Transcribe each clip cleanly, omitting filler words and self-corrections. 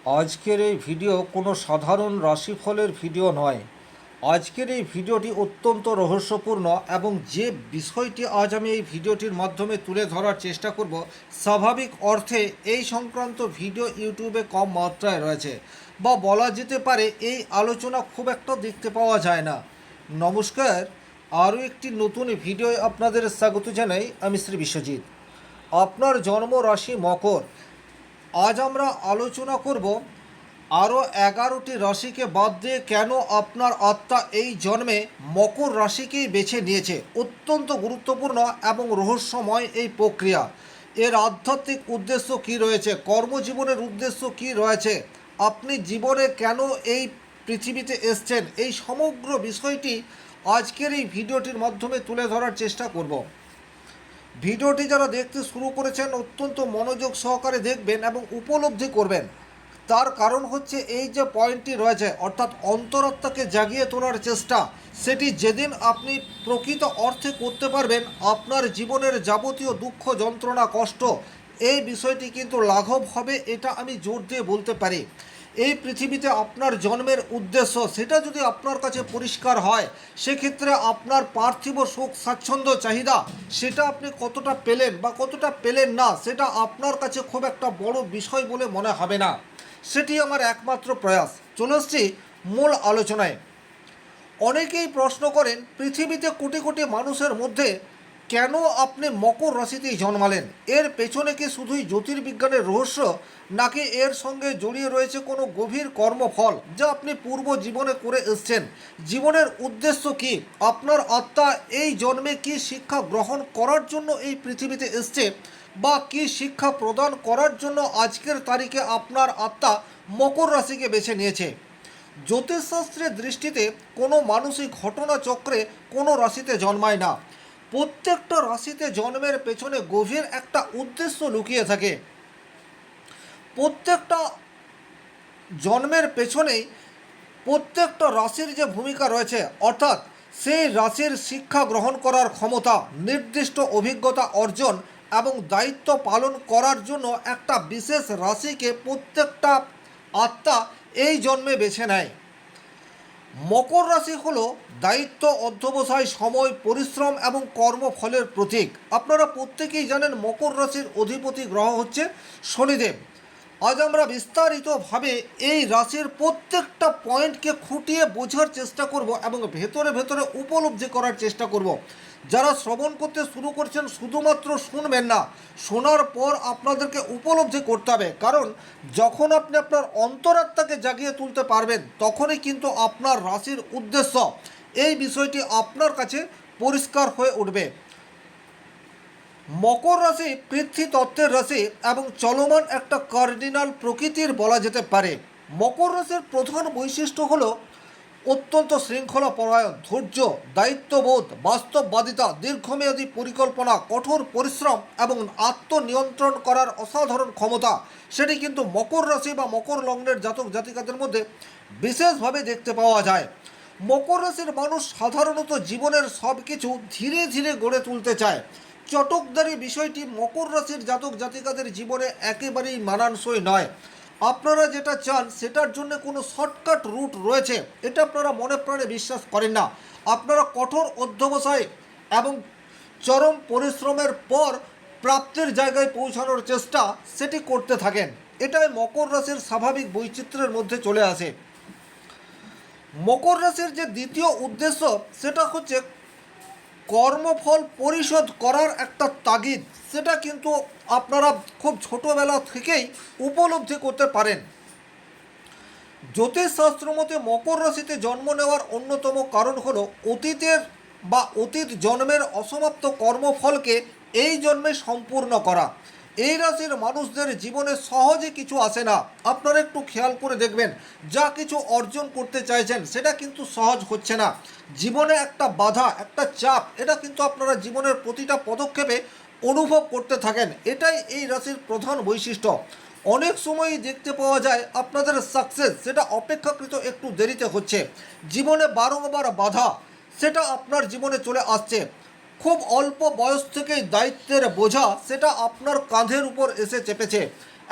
আজকের এই ভিডিও কোনো সাধারণ রাশিফলের ভিডিও নয়। আজকের এই ভিডিওটি অত্যন্ত রহস্যপূর্ণ এবং যে বিষয়টি আজ আমি এই ভিডিওটির মাধ্যমে তুলে ধরার চেষ্টা করব, স্বাভাবিক অর্থে এই সংক্রান্ত ভিডিও ইউটিউবে কম মাত্রায় রয়েছে, বা বলা যেতে পারে এই আলোচনা খুব একটা দেখতে পাওয়া যায় না। নমস্কার, আরও একটি নতুন ভিডিও আপনাদের স্বাগত জানাই। আমি শ্রী বিশ্বজিৎ। আপনার জন্ম রাশি মকর। আজ আমরা আলোচনা করব আরও 11টি রাশিকে বাদ দিয়ে কেন আপনার আত্মা এই জন্মে মকর রাশিকেই বেছে নিয়েছে। অত্যন্ত গুরুত্বপূর্ণ এবং রহস্যময় এই প্রক্রিয়া। এর আধ্যাত্মিক উদ্দেশ্য কী রয়েছে, কর্মজীবনের উদ্দেশ্য কী রয়েছে, আপনি জীবনে কেন এই পৃথিবীতে এসছেন, এই সমগ্র বিষয়টি আজকের এই ভিডিওটির মাধ্যমে তুলে ধরার চেষ্টা করব। ভিডিওটি যারা দেখতে শুরু করেছেন অত্যন্ত মনোযোগ সহকারে দেখবেন এবং উপলব্ধি করবেন। তার কারণ হচ্ছে এই যে পয়েন্টটি রয়েছে, অর্থাৎ অন্তরাত্মাকে জাগিয়ে তোলার চেষ্টা, সেটি যেদিন আপনি প্রকৃত অর্থে করতে পারবেন, আপনার জীবনের যাবতীয় দুঃখ যন্ত্রণা কষ্ট এই বিষয়টি কিন্তু লাঘব হবে, এটা আমি জোর দিয়ে বলতে পারি। এই পৃথিবীতে আপনার জন্মের উদ্দেশ্য সেটা যদি আপনার কাছে পরিষ্কার হয়, সেক্ষেত্রে আপনার পার্থিব সুখ স্বাচ্ছন্দ্য চাহিদা সেটা আপনি কতটা পেলেন বা কতটা পেলেন না, সেটা আপনার কাছে খুব একটা বড় বিষয় বলে মনে হবে না। সেটি আমার একমাত্র প্রয়াস। চলে আসছি মূল আলোচনায়। অনেকেই প্রশ্ন করেন, পৃথিবীতে কোটি কোটি মানুষের মধ্যে কেন আপনি মকর রাশিতেই জন্মালেন? এর পেছনে কি শুধুই জ্যোতির্বিজ্ঞানের রহস্য, নাকি এর সঙ্গে জড়িয়ে রয়েছে কোনো গভীর কর্মফল যা আপনি পূর্ব জীবনে করে এসছেন? জীবনের উদ্দেশ্য কি? আপনার আত্মা এই জন্মে কি শিক্ষা গ্রহণ করার জন্য এই পৃথিবীতে এসছে, বা কি শিক্ষা প্রদান করার জন্য আজকের তারিখে আপনার আত্মা মকর রাশিকে বেছে নিয়েছে? জ্যোতিষশাস্ত্রের দৃষ্টিতে কোনো মানুষই ঘটনাচক্রে কোনো রাশিতে জন্মায় না। প্রত্যেকটা রাশিতে জন্মের পেছনে গভীর একটা উদ্দেশ্য লুকিয়ে থাকে। প্রত্যেকটা জন্মের পেছনেই প্রত্যেকটা রাশির যে ভূমিকা রয়েছে, অর্থাৎ সেই রাশির শিক্ষা গ্রহণ করার ক্ষমতা, নির্দিষ্ট অভিজ্ঞতা অর্জন এবং দায়িত্ব পালন করার জন্য একটা বিশেষ রাশিকে প্রত্যেকটা আত্মা এই জন্মে বেছে নেয়। মকর রাশি হলো দায়িত্ব, অধ্যবসায়, সময়, পরিশ্রম এবং কর্মফলের প্রতীক। আপনারা প্রত্যেকেই জানেন মকর রাশির অধিপতি গ্রহ হচ্ছে শনিদেব। আজ আমরা বিস্তারিতভাবে এই রাশির প্রত্যেকটা পয়েন্টকে খুঁটিয়ে বোঝার চেষ্টা করব এবং ভেতরে ভেতরে উপলব্ধি করার চেষ্টা করব। যারা শ্রবণ করতে শুরু করছেন শুধুমাত্র শুনবেন না, শোনার পর আপনাদেরকে উপলব্ধি করতে হবে। কারণ যখন আপনি আপনার অন্তরাত্মাকে জাগিয়ে তুলতে পারবেন, তখনই কিন্তু আপনার রাশির উদ্দেশ্য এই বিষয়টি আপনার কাছে পরিষ্কার হয়ে উঠবে। মকর রাশি পৃথ্বী তত্ত্বের রাশি এবং চলমান একটা কার্ডিনাল প্রকৃতির বলা যেতে পারে। মকর রাশির প্রধান বৈশিষ্ট্য হলো অত্যন্ত শৃঙ্খলা পরায়ণ, ধৈর্য, দায়িত্ববোধ, বাস্তববাদিতা, দীর্ঘমেয়াদী পরিকল্পনা, কঠোর পরিশ্রম এবং আত্মনিয়ন্ত্রণ করার অসাধারণ ক্ষমতা, সেটি কিন্তু মকর রাশি বা মকর লগ্নের জাতক জাতিকাদের মধ্যে বিশেষভাবে দেখতে পাওয়া যায়। মকর রাশির মানুষ সাধারণত জীবনের সব কিছু ধীরে ধীরে গড়ে তুলতে চায়। চটকদারি বিষয়টি মকর রাশির জাতক জাতিকাদের জীবনে একেবারেই মানানসই নয়। আপনারা যেটা চান সেটার জন্য কোনো শর্টকাট রুট রয়েছে, এটা আপনারা মনে প্রাণে বিশ্বাস করেন না। আপনারা কঠোর অধ্যবসায় এবং চরম পরিশ্রমের পর প্রাপ্তির জায়গায় পৌঁছানোর চেষ্টা সেটি করতে থাকেন। এটাই মকর রাশির স্বাভাবিক বৈচিত্র্যের মধ্যে চলে আসে। মকর রাশির যে দ্বিতীয় উদ্দেশ্য সেটা হচ্ছে কর্মফল পরিশোধ করার একটা তাগিদ, সেটা কিন্তু আপনারা খুব ছোটোবেলা থেকেই উপলব্ধি করতে পারেন। জ্যোতিষশাস্ত্র মতে মকর রাশিতে জন্ম নেওয়ার অন্যতম কারণ হলো অতীতের বা অতীত জন্মের অসমাপ্ত কর্মফলকে এই জন্মে সম্পূর্ণ করা। এই রাশির মানুষদের জীবনে সহজে কিছু আসে না। আপনারা একটু খেয়াল করে দেখবেন, যা কিছু অর্জন করতে চাইছেন সেটা কিন্তু সহজ হচ্ছে না। জীবনে একটা বাধা, একটা চাপ, এটা কিন্তু আপনারা জীবনের প্রতিটা পদক্ষেপে অনুভব করতে থাকেন। এটাই এই রাশির প্রধান বৈশিষ্ট্য। অনেক সময়ই দেখতে পাওয়া যায় আপনাদের সাকসেস সেটা অপেক্ষাকৃত একটু দেরিতে হচ্ছে। জীবনে বারংবার বাধা সেটা আপনার জীবনে চলে আসছে। খুব অল্প বয়স থেকেই দায়িত্বের বোঝা সেটা আপনার কাঁধের উপর এসে চেপেছে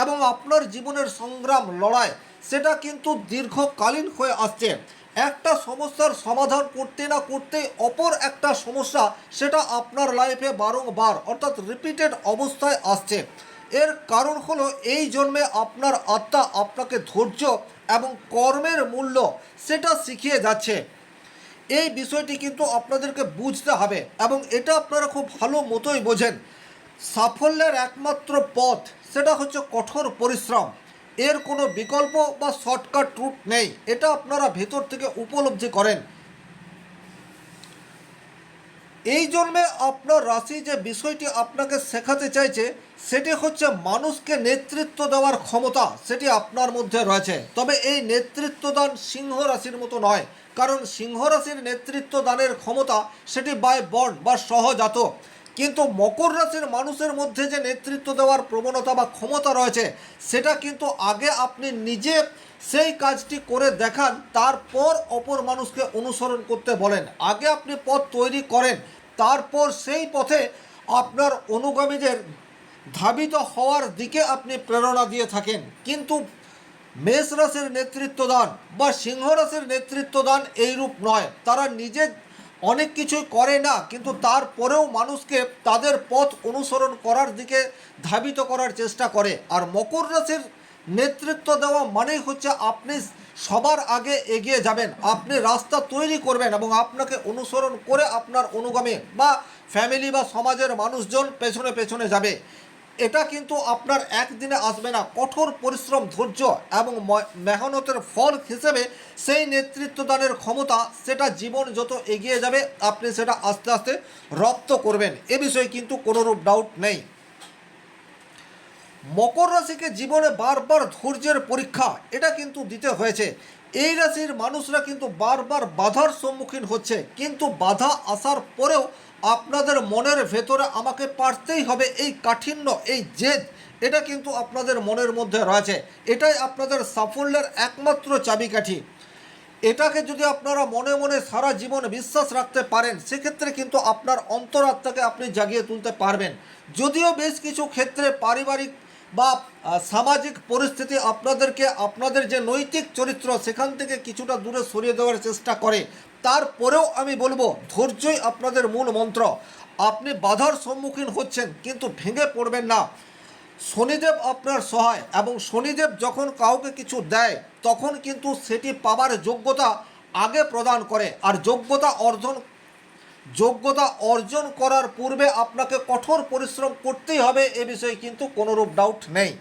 এবং আপনার জীবনের সংগ্রাম লড়াই সেটা কিন্তু দীর্ঘকালীন হয়ে আসছে। একটা সমস্যার সমাধান করতে না করতে অপর একটা সমস্যা সেটা আপনার লাইফে বারংবার অর্থাৎ রিপিটেড অবস্থায় আসছে। এর কারণ হলো এই জন্মে আপনার আত্মা আপনাকে ধৈর্য এবং কর্মের মূল্য সেটা শিখিয়ে যাচ্ছে। এই বিষয়টি কিন্তু আপনাদেরকে বুঝতে হবে এবং এটা আপনারা খুব ভালো মতোই বোঝেন। সাফল্যের একমাত্র পথ সেটা হচ্ছে কঠোর পরিশ্রম। এর কোনো বিকল্প বা শর্টকাট রুট নেই, এটা আপনারা ভেতর থেকে উপলব্ধি করেন। এই জন্মে আপনার রাশি যে বিষয়টি আপনাকে শেখাতে চাইছে সেটি হচ্ছে মানুষকে নেতৃত্ব দেওয়ার ক্ষমতা সেটি আপনার মধ্যে রয়েছে। তবে এই নেতৃত্ব দান সিংহ রাশির মতো নয়, কারণ সিংহ রাশির নেতৃত্ব দানের ক্ষমতা সেটি বাই বর্ন বা সহজাত। কিন্তু মকর রাশির মানুষের মধ্যে যে নেতৃত্ব দেওয়ার প্রবণতা বা ক্ষমতা রয়েছে সেটা কিন্তু আগে আপনি নিজে সেই কাজটি করে দেখান, তারপর অপর মানুষকে অনুসরণ করতে বলেন। আগে আপনি পথ তৈরি করেন, তারপর সেই পথে আপনার অনুগামীদের ধাবিত হওয়ার দিকে আপনি প্রেরণা দিয়ে থাকেন। কিন্তু মেষ রাশির নেতৃত্বদান বা সিংহ রাশির নেতৃত্বদান এইরূপ নয়। তারা নিজে অনেক কিছুই করে না, কিন্তু তারপরেও মানুষকে তাদের পথ অনুসরণ করার দিকে ধাবিত করার চেষ্টা করে। আর মকর রাশির নেতৃত্ব দেওয়া মানেই হচ্ছে আপনি সবার আগে এগিয়ে যাবেন, আপনি রাস্তা তৈরি করবেন এবং আপনাকে অনুসরণ করে আপনার অনুগামী বা ফ্যামিলি বা সমাজের মানুষজন পেছনে পেছনে যাবে। এটা কিন্তু আপনার একদিনে আসবে না। কঠোর পরিশ্রম, ধৈর্য এবং মেহনতের ফল হিসেবে সেই নেতৃত্বদানের ক্ষমতা সেটা জীবন যত এগিয়ে যাবে আপনি সেটা আস্তে আস্তে রপ্ত করবেন, এ বিষয়ে কিন্তু কোনোরূপ ডাউট নেই। মকর রাশিকে জীবনে বারবার ধৈর্যের পরীক্ষা এটা কিন্তু দিতে হয়েছে। এই রাশির মানুষরা কিন্তু বারবার বাধার সম্মুখীন হচ্ছে, কিন্তু বাধা আসার পরেও আপনাদের মনের ভেতরে আমাকে পারতেই হবে এই কাঠিন্য, এই জেদ, এটা কিন্তু আপনাদের মনের মধ্যে রয়েছে। এটাই আপনাদের সাফল্যের একমাত্র চাবিকাঠি। এটাকে যদি আপনারা মনে মনে সারা জীবন বিশ্বাস রাখতে পারেন সেক্ষেত্রে কিন্তু আপনার অন্তরাত্মাকে আপনি জাগিয়ে তুলতে পারবেন। যদিও বেশ কিছু ক্ষেত্রে পারিবারিক বা সামাজিক পরিস্থিতি আপনাদেরকে আপনাদের যে নৈতিক চরিত্র সেখান থেকে কিছুটা দূরে সরিয়ে দেওয়ার চেষ্টা করে, তারপরেও আমি বলবো ধৈর্যই আপনাদের মূল মন্ত্র। আপনি বাধার সম্মুখীন হচ্ছেন কিন্তু ভেঙে পড়বেন না। শনিদেব আপনার সহায় এবং শনিদেব যখন কাউকে কিছু দেয় তখন কিন্তু সেটি পাবার যোগ্যতা আগে প্রদান করে। আর যোগ্যতা অর্জন করার পূর্বে আপনাকে কঠোর পরিশ্রম করতেই হবে, এ বিষয়ে কিন্তু কোনোরূপ ডাউট নেই।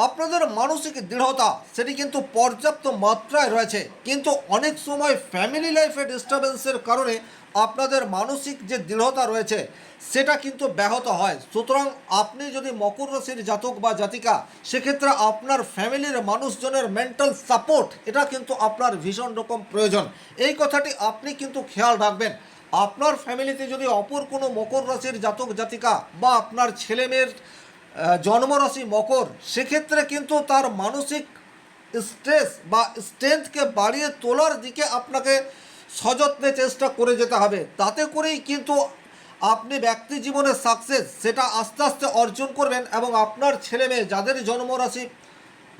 আপনাদের মানসিক দৃঢ়তা সেটি কিন্তু পর্যাপ্ত মাত্রায় রয়েছে, কিন্তু অনেক সময় ফ্যামিলি লাইফে ডিস্টারবেন্সের কারণে আপনাদের মানসিক যে দৃঢ়তা রয়েছে সেটা কিন্তু ব্যাহত হয়। সুতরাং আপনি যদি মকর রাশির জাতক বা জাতিকা, সেক্ষেত্রে আপনার ফ্যামিলির মানুষজনের মেন্টাল সাপোর্ট এটা কিন্তু আপনার ভীষণ রকম প্রয়োজন। এই কথাটি আপনি কিন্তু খেয়াল রাখবেন। আপনার ফ্যামিলিতে যদি অপর কোনো মকর রাশির জাতক জাতিকা বা আপনার ছেলে মেয়ের জন্মরাশি মকর, সেক্ষেত্রে কিন্তু তার মানসিক স্ট্রেস বা স্ট্রেংথকে বাড়িয়ে তোলার দিকে আপনাকে সযত্নে চেষ্টা করে যেতে হবে। তাতে করেই কিন্তু আপনি ব্যক্তি জীবনের সাকসেস সেটা আস্তে আস্তে অর্জন করবেন এবং আপনার ছেলে মেয়ে যাদের জন্মরাশি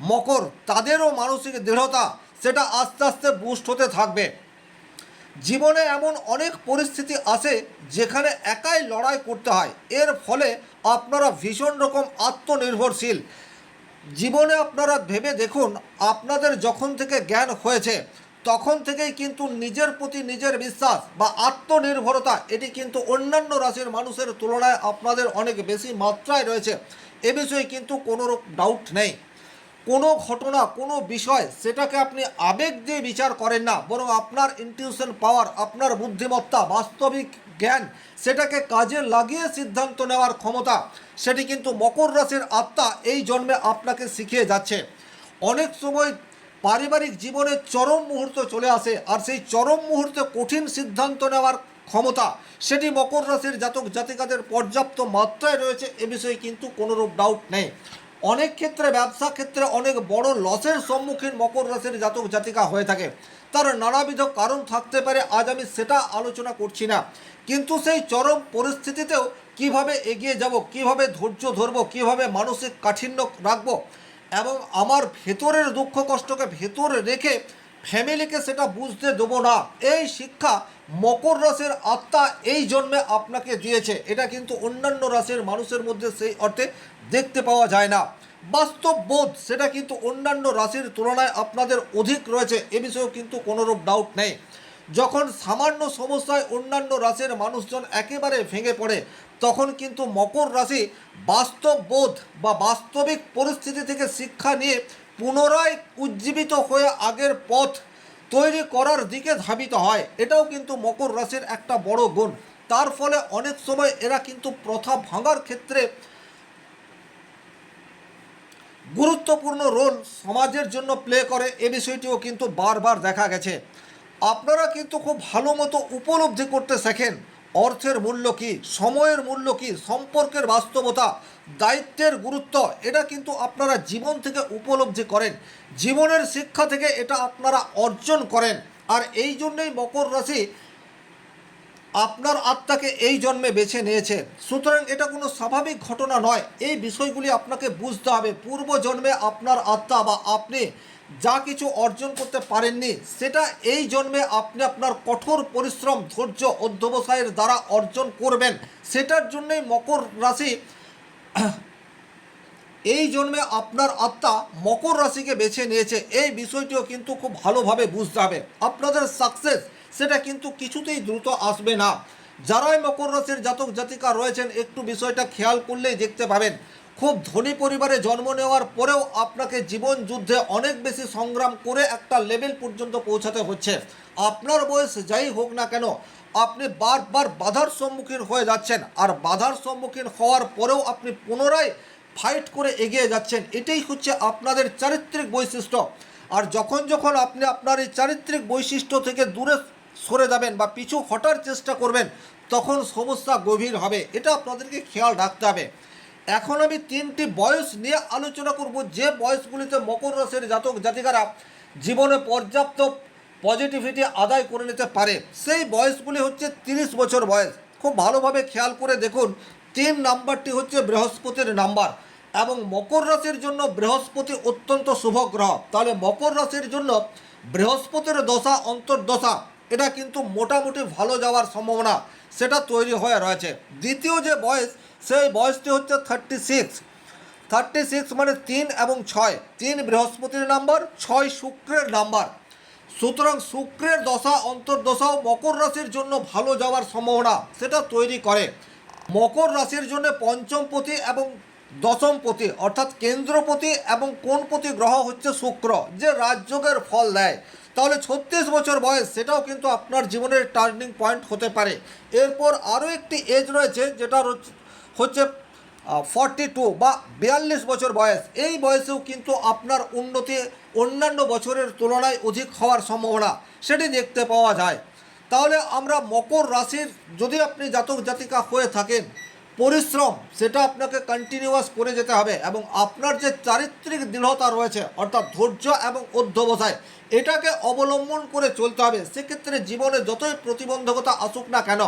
মকর তাদেরও মানসিক দৃঢ়তা সেটা আস্তে আস্তে বুস্ট হতে থাকবে। জীবনে এমন অনেক পরিস্থিতি আসে যেখানে একাই লড়াই করতে হয়, এর ফলে আপনারা ভীষণ রকম আত্মনির্ভরশীল। জীবনে আপনারা ভেবে দেখুন, আপনাদের যখন থেকে জ্ঞান হয়েছে তখন থেকেই কিন্তু নিজের প্রতি নিজের বিশ্বাস বা আত্মনির্ভরতা এটি কিন্তু অন্যান্য রাশির মানুষের তুলনায় আপনাদের অনেক বেশি মাত্রায় রয়েছে, এ বিষয়ে কিন্তু কোনো ডাউট নেই। কোনো ঘটনা, কোনো বিষয় সেটাকে আপনি আবেগ দিয়ে বিচার করেন না, বরং আপনার ইনটিউশন পাওয়ার, আপনার বুদ্ধিমত্তা, বাস্তবিক জ্ঞান সেটাকে কাজে লাগিয়ে সিদ্ধান্ত নেওয়ার ক্ষমতা সেটি কিন্তু মকর রাশির আত্মা এই জন্মে আপনাকে শিখিয়ে যাচ্ছে। অনেক সময় পারিবারিক জীবনে চরম মুহূর্ত চলে আসে, আর সেই চরম মুহূর্তে কঠিন সিদ্ধান্ত নেওয়ার ক্ষমতা সেটি মকর রাশির জাতক জাতিকাদের পর্যাপ্ত মাত্রায় রয়েছে, এ বিষয়ে কিন্তু কোনোরূপ ডাউট নেই। অনেক ক্ষেত্রে ব্যবসা ক্ষেত্রে অনেক বড় লসের সম্মুখীন মকর রাশির জাতক জাতিকা হয়ে থাকে। তার নানাবিধ কারণ থাকতে পারে, আজ আমি সেটা আলোচনা করছি না। কিন্তু সেই চরম পরিস্থিতিতেও কিভাবে এগিয়ে যাব, কিভাবে ধৈর্য ধরবো, কিভাবে মানসিক কাঠিন্য রাখবো এবং আমার ভেতরের দুঃখ কষ্টকে ভেতরে রেখে ফ্যামিলিকে সেটা বুঝতে দেবো না, এই শিক্ষা মকর রাশির আত্মা এই জন্মে আপনাকে দিয়েছে। এটা কিন্তু অন্যান্য রাশির মানুষের মধ্যে সেই অর্থে দেখতে পাওয়া যায় না। বাস্তব বোধ সেটা কিন্তু অন্যান্য রাশির তুলনায় আপনাদের অধিক রয়েছে, এ বিষয়েও কিন্তু কোনোরূপ ডাউট নেই। যখন সামান্য সমস্যায় অন্যান্য রাশির মানুষজন একেবারে ভেঙে পড়ে, তখন কিন্তু মকর রাশি বাস্তব বোধ বা বাস্তবিক পরিস্থিতি থেকে শিক্ষা নিয়ে পুনরায় উজ্জীবিত হয়ে আগের পথ তৈরি করার দিকে ধাবিত হয়। এটাও কিন্তু মকর রাশির একটা বড় গুণ। তার ফলে অনেক সময় এরা কিন্তু প্রথা ভাঙার ক্ষেত্রে গুরুত্বপূর্ণ রোল সমাজের জন্য প্লে করে, এ বিষয়টিও কিন্তু বারবার দেখা গেছে। আপনারা কিন্তু খুব ভালো মতো উপলব্ধি করতে শেখেন অর্থের মূল্য কী, সময়ের মূল্য কী, সম্পর্কের বাস্তবতা, দায়িত্বের গুরুত্ব, এটা কিন্তু আপনারা জীবন থেকে উপলব্ধি করেন, জীবনের শিক্ষা থেকে এটা আপনারা অর্জন করেন। আর এই জন্যই মকর রাশি আপনার আত্মাকে এই জন্মে বেছে নিয়েছে। সুতরাং এটা কোনো স্বাভাবিক ঘটনা নয়, এই বিষয়গুলি আপনাকে বুঝতে হবে। পূর্ব জন্মে আপনার আত্মা বা আপনি যা কিছু অর্জন করতে পারেননি, সেটা এই জন্মে আপনি আপনার কঠোর পরিশ্রম, ধৈর্য, অধ্যবসায়ের দ্বারা অর্জন করবেন। সেটার জন্যই মকর রাশি এই জন্মে আপনার আত্মা মকর রাশিকে বেছে নিয়েছে। এই বিষয়টিও কিন্তু খুব ভালোভাবে বুঝতে হবে। আপনাদের সাকসেস সেটা কিন্তু কিছুতেই দ্রুত আসবে না। যারাই মকর রাশির জাতক জাতিকা রয়েছেন, একটু বিষয়টা খেয়াল করলেই দেখতে পাবেন, খুব ধনী পরিবারে জন্ম নেওয়ার পরেও আপনাকে জীবন যুদ্ধে অনেক বেশি সংগ্রাম করে একটা লেভেল পর্যন্ত পৌঁছাতে হচ্ছে। আপনার বয়স যাই হোক না কেন, আপনি বারবার বাধার সম্মুখীন হয়ে যাচ্ছেন, আর বাধার সম্মুখীন হওয়ার পরেও আপনি পুনরায় ফাইট করে এগিয়ে যাচ্ছেন। এটাই হচ্ছে আপনাদের চারিত্রিক বৈশিষ্ট্য। আর যখন যখন আপনি আপনার এই চারিত্রিক বৈশিষ্ট্য থেকে দূরে সরে যাবেন বা পিছু হটার চেষ্টা করবেন, তখন সমস্যা গভীর হবে। এটা আপনাদেরকে খেয়াল রাখতে হবে। এখন আমি তিনটি বয়স নিয়ে আলোচনা করব, যে বয়সগুলিতে মকর রাশির জাতক জাতিকারা জীবনে পর্যাপ্ত পজিটিভিটি আদায় করে নিতে পারে। সেই বয়সগুলি হচ্ছে 30 বছর বয়স। খুব ভালোভাবে খেয়াল করে দেখুন, 3 নাম্বারটি হচ্ছে বৃহস্পতির নাম্বার এবং মকর রাশির জন্য বৃহস্পতি অত্যন্ত শুভ গ্রহ। তাহলে মকর রাশির জন্য বৃহস্পতির দশা অন্তর্দশা এটা কিন্তু মোটামুটি ভালো যাওয়ার সম্ভাবনা সেটা তৈরি হয়ে রয়েছে। দ্বিতীয় যে বয়স, সেই বয়সটি হচ্ছে 36 মানে 3 এবং 6, 3 বৃহস্পতির নাম্বার, 6 শুক্রের নাম্বার। সুতরাং শুক্রের দশা অন্তর্দশাও মকর রাশির জন্য ভালো যাওয়ার সম্ভাবনা সেটা তৈরি করে। মকর রাশির জন্য পঞ্চমপতি এবং দশমপতি অর্থাৎ কেন্দ্রপতি এবং কোণপতি গ্রহ হচ্ছে শুক্র, যে রাজযোগের ফল দেয়। তাহলে 36 বছর বয়স সেটাও কিন্তু আপনার জীবনের টার্নিং পয়েন্ট হতে পারে। এরপর আরও একটি এজ রয়েছে যেটা হচ্ছে 42 বা 42 বছর বয়স। এই বয়সেও কিন্তু আপনার উন্নতি অন্যান্য বছরের তুলনায় অধিক হওয়ার সম্ভাবনা সেটি দেখতে পাওয়া যায়। তাহলে আমরা মকর রাশির যদি আপনি জাতক জাতিকা হয়ে থাকেন, পরিশ্রম সেটা আপনাকে কন্টিনিউয়াস করে যেতে হবে এবং আপনার যে চারিত্রিক দৃঢ়তা রয়েছে অর্থাৎ ধৈর্য এবং অধ্যবসায়, এটাকে অবলম্বন করে চলতে হবে। সেক্ষেত্রে জীবনে যতই প্রতিবন্ধকতা আসুক না কেন,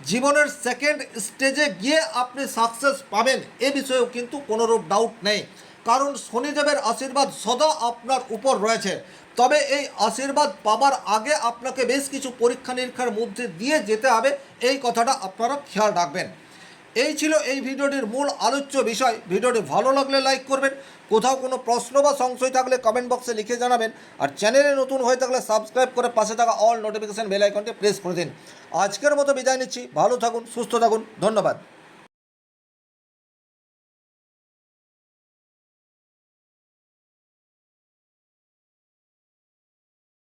জীবনের সেকেন্ড স্টেজে গিয়ে আপনি সাকসেস পাবেন, এ বিষয়েও কিন্তু কোনোরূপ ডাউট নেই। কারণ শনিদেবের আশীর্বাদ সদা আপনার উপর রয়েছে। তবে এই আশীর্বাদ পাবার আগে আপনাকে বেশ কিছু পরীক্ষা নিরীক্ষার মধ্যে দিয়ে যেতে হবে, এই কথাটা আপনারা খেয়াল রাখবেন। এই ছিল এই ভিডিওটির মূল আলোচ্য বিষয়। ভিডিওটি ভালো লাগলে লাইক করবেন, কোথাও কোনো প্রশ্ন বা সংশয় থাকলে কমেন্ট বক্সে লিখে জানাবেন, আর চ্যানেলে নতুন হয়ে থাকলে সাবস্ক্রাইব করে পাশে থাকা অল নোটিফিকেশন বেল আইকনটি প্রেস করে দিন। আজকের মতো বিদায় নিচ্ছি, ভালো থাকুন, সুস্থ থাকুন, ধন্যবাদ।